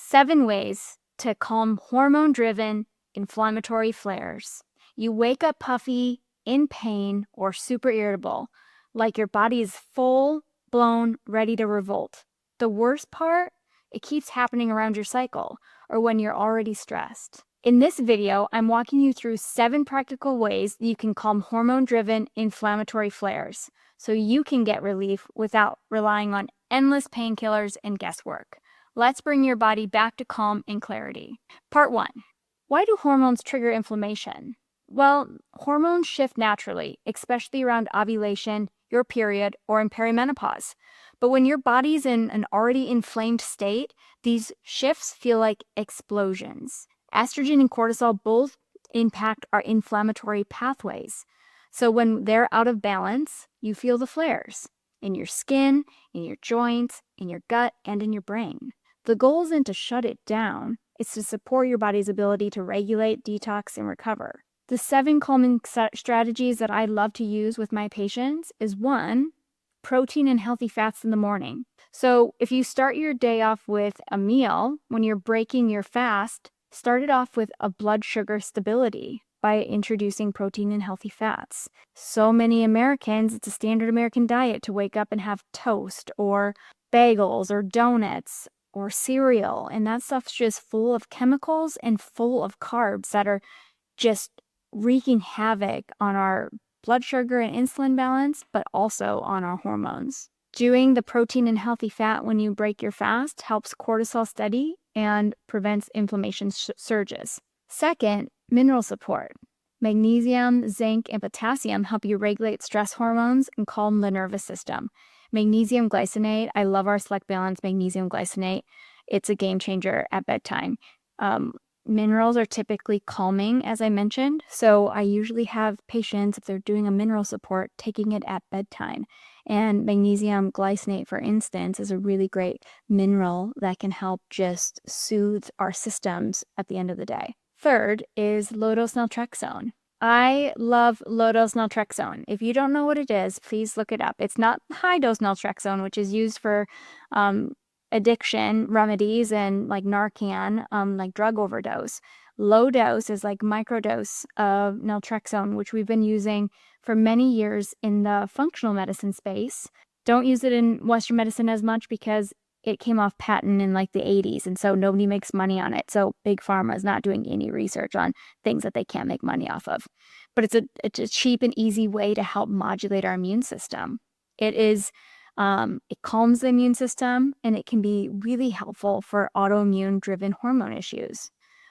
7 ways to calm hormone-driven inflammatory flares. You wake up puffy, in pain, or super irritable, like your body is full-blown ready to revolt. The worst part, it keeps happening around your cycle or when you're already stressed. In this video, I'm walking you through 7 practical ways you can calm hormone-driven inflammatory flares so you can get relief without relying on endless painkillers and guesswork. Let's bring your body back to calm and clarity. Part 1. Why do hormones trigger inflammation? Well, hormones shift naturally, especially around ovulation, your period, or in perimenopause. But when your body's in an already inflamed state, these shifts feel like explosions. Estrogen and cortisol both impact our inflammatory pathways. So when they're out of balance, you feel the flares in your skin, in your joints, in your gut, and in your brain. The goal isn't to shut it down, it's to support your body's ability to regulate, detox, and recover. The 7 calming strategies that I love to use with my patients is 1, protein and healthy fats in the morning. So if you start your day off with a meal, when you're breaking your fast, start it off with a blood sugar stability by introducing protein and healthy fats. So many Americans, it's a standard American diet to wake up and have toast or bagels or donuts or cereal, and that stuff's just full of chemicals and full of carbs that are just wreaking havoc on our blood sugar and insulin balance, but also on our hormones. Doing the protein and healthy fat when you break your fast helps cortisol steady and prevents inflammation surges. Second, mineral support. Magnesium, zinc, and potassium help you regulate stress hormones and calm the nervous system. Magnesium glycinate, I love our Select Balance magnesium glycinate. It's a game changer at bedtime. Minerals are typically calming, as I mentioned, so I usually have patients, if they're doing a mineral support, taking it at bedtime. And magnesium glycinate, for instance, is a really great mineral that can help just soothe our systems at the end of the day. Third is low-dose naltrexone. I love low-dose naltrexone. If you don't know what it is, please look it up. It's not high-dose naltrexone, which is used for addiction remedies and like Narcan, like drug overdose. Low dose is like microdose of naltrexone, which we've been using for many years in the functional medicine space. Don't use it in Western medicine as much because it came off patent in like the 80s, and so nobody makes money on it. So Big Pharma is not doing any research on things that they can't make money off of. But it's a cheap and easy way to help modulate our immune system. It calms the immune system, and it can be really helpful for autoimmune-driven hormone issues.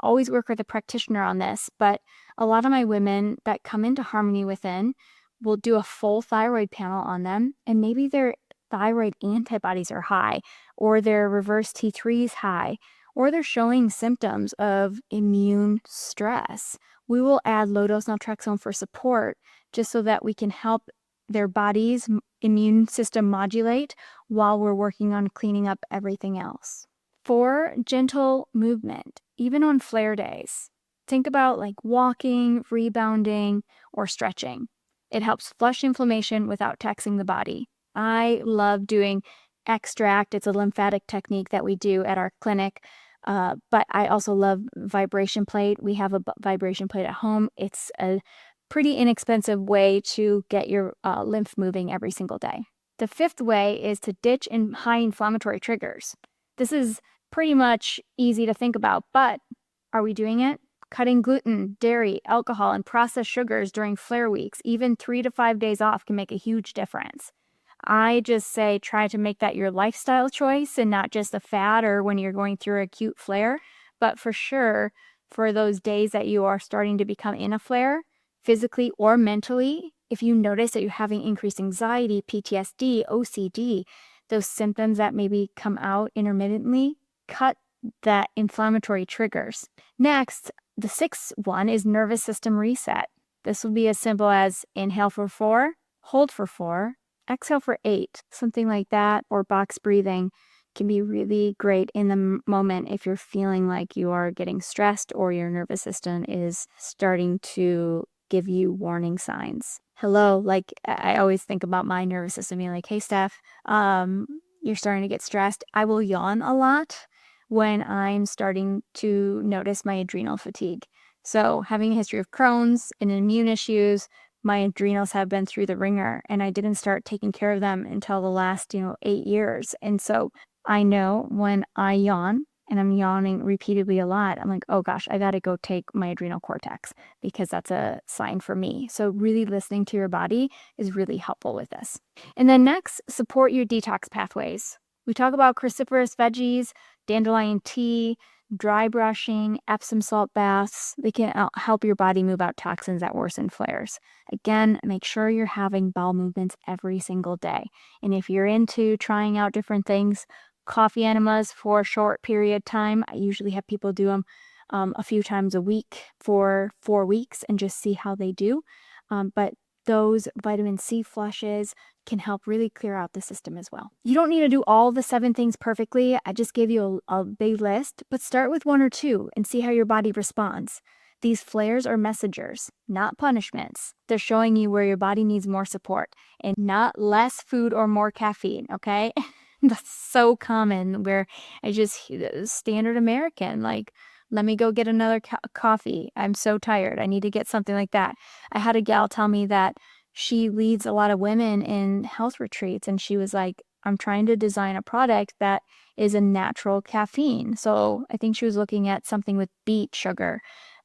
Always work with a practitioner on this, but a lot of my women that come into Harmony Within will do a full thyroid panel on them, and maybe their thyroid antibodies are high, or their reverse T3 is high, or they're showing symptoms of immune stress. We will add low-dose naltrexone for support just so that we can help their body's immune system modulate while we're working on cleaning up everything else. 4, gentle movement, even on flare days. Think about like walking, rebounding, or stretching. It helps flush inflammation without taxing the body. I love doing extract. It's a lymphatic technique that we do at our clinic. But I also love vibration plate. We have a vibration plate at home. It's a pretty inexpensive way to get your lymph moving every single day. The 5th way is to ditch high inflammatory triggers. This is pretty much easy to think about, but are we doing it? Cutting gluten, dairy, alcohol, and processed sugars during flare weeks, even 3 to 5 days off, can make a huge difference. I just say try to make that your lifestyle choice and not just a fad or when you're going through an acute flare. But for sure, for those days that you are starting to become in a flare, physically or mentally, if you notice that you're having increased anxiety, PTSD, OCD, those symptoms that maybe come out intermittently, cut that inflammatory triggers. Next, the 6th one is nervous system reset. This will be as simple as inhale for 4, hold for 4, exhale for 8, something like that, or box breathing can be really great in the moment if you're feeling like you are getting stressed or your nervous system is starting to give you warning signs. Hello, like I always think about my nervous system being like, hey, Steph, you're starting to get stressed. I will yawn a lot when I'm starting to notice my adrenal fatigue. So having a history of Crohn's and immune issues, my adrenals have been through the ringer, and I didn't start taking care of them until the last, 8 years. And so I know when I yawn, and I'm yawning repeatedly a lot, I'm like, oh gosh, I got to go take my adrenal cortex because that's a sign for me. So really listening to your body is really helpful with this. And then next, support your detox pathways. We talk about cruciferous veggies, dandelion tea, dry brushing, Epsom salt baths. They can help your body move out toxins that worsen flares. Again, make sure you're having bowel movements every single day. And if you're into trying out different things, coffee enemas for a short period of time. I usually have people do them a few times a week for 4 weeks and just see how they do. But those vitamin C flushes can help really clear out the system as well. You don't need to do all the 7 things perfectly. I just gave you a big list, but start with 1 or 2 and see how your body responds. These flares are messengers, not punishments. They're showing you where your body needs more support and not less food or more caffeine, okay? That's so common where I just, standard American, like, let me go get another coffee. I'm so tired. I need to get something like that. I had a gal tell me that she leads a lot of women in health retreats, and she was like, I'm trying to design a product that is a natural caffeine. So I think she was looking at something with beet sugar.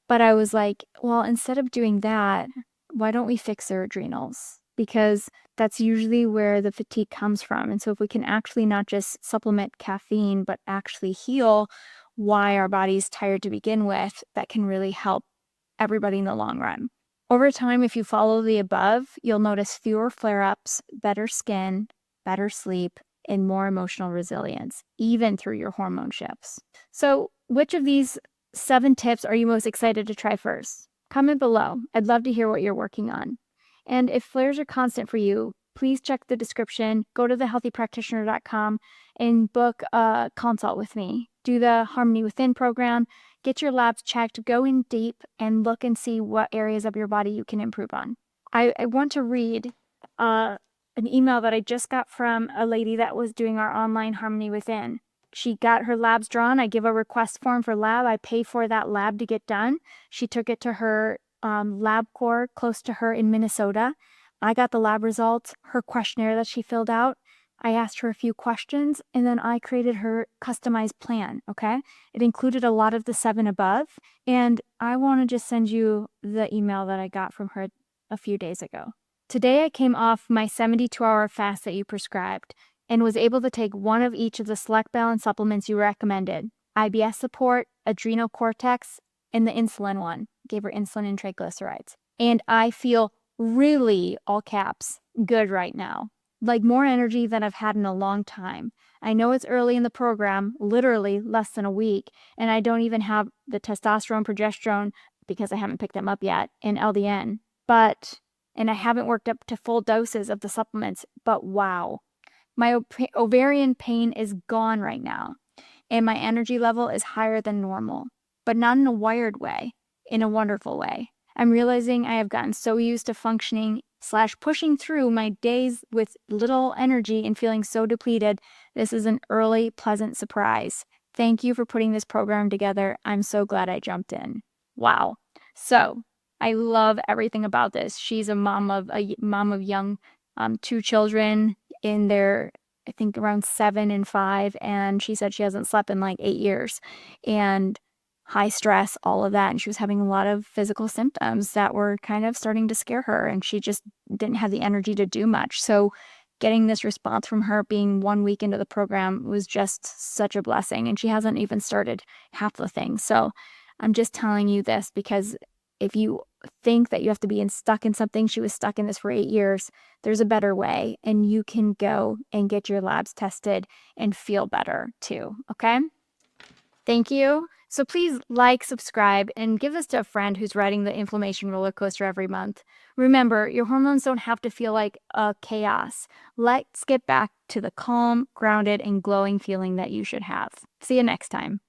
But I was like, well, instead of doing that, why don't we fix their adrenals? Because that's usually where the fatigue comes from. And so if we can actually not just supplement caffeine, but actually heal why our body's tired to begin with, that can really help everybody in the long run. Over time, if you follow the above, you'll notice fewer flare-ups, better skin, better sleep, and more emotional resilience, even through your hormone shifts. So which of these 7 tips are you most excited to try first? Comment below. I'd love to hear what you're working on. And if flares are constant for you, please check the description, go to thehealthypractitioner.com and book a consult with me. Do the Harmony Within program, get your labs checked, go in deep and look and see what areas of your body you can improve on. I want to read an email that I just got from a lady that was doing our online Harmony Within. She got her labs drawn. I give a request form for lab. I pay for that lab to get done. She took it to her LabCorp close to her in Minnesota. I got the lab results, her questionnaire that she filled out. I asked her a few questions, and then I created her customized plan, okay? It included a lot of the 7 above, and I want to just send you the email that I got from her a few days ago. Today, I came off my 72-hour fast that you prescribed and was able to take one of each of the Select Balance supplements you recommended, IBS support, adrenal cortex, and the insulin one. Gave her insulin and triglycerides. And I feel really, all caps, good right now. Like more energy than I've had in a long time. I know it's early in the program, literally less than a week, and I don't even have the testosterone, progesterone, because I haven't picked them up yet, and LDN. And I haven't worked up to full doses of the supplements, but wow. My ovarian pain is gone right now, and my energy level is higher than normal, but not in a wired way, in a wonderful way. I'm realizing I have gotten so used to functioning/pushing through my days with little energy and feeling so depleted. This is an early, pleasant surprise. Thank you for putting this program together. I'm so glad I jumped in. Wow. So I love everything about this. She's a mom of young 2 children in their, I think, around 7 and 5, and she said she hasn't slept in like 8 years, and high stress, all of that, and she was having a lot of physical symptoms that were kind of starting to scare her, and she just didn't have the energy to do much. So getting this response from her being 1 week into the program was just such a blessing, and she hasn't even started half the things. So I'm just telling you this because if you think that you have to be stuck in something, she was stuck in this for 8 years, there's a better way, and you can go and get your labs tested and feel better too, okay? Thank you. So please like, subscribe, and give this to a friend who's riding the inflammation roller coaster every month. Remember, your hormones don't have to feel like a chaos. Let's get back to the calm, grounded, and glowing feeling that you should have. See you next time.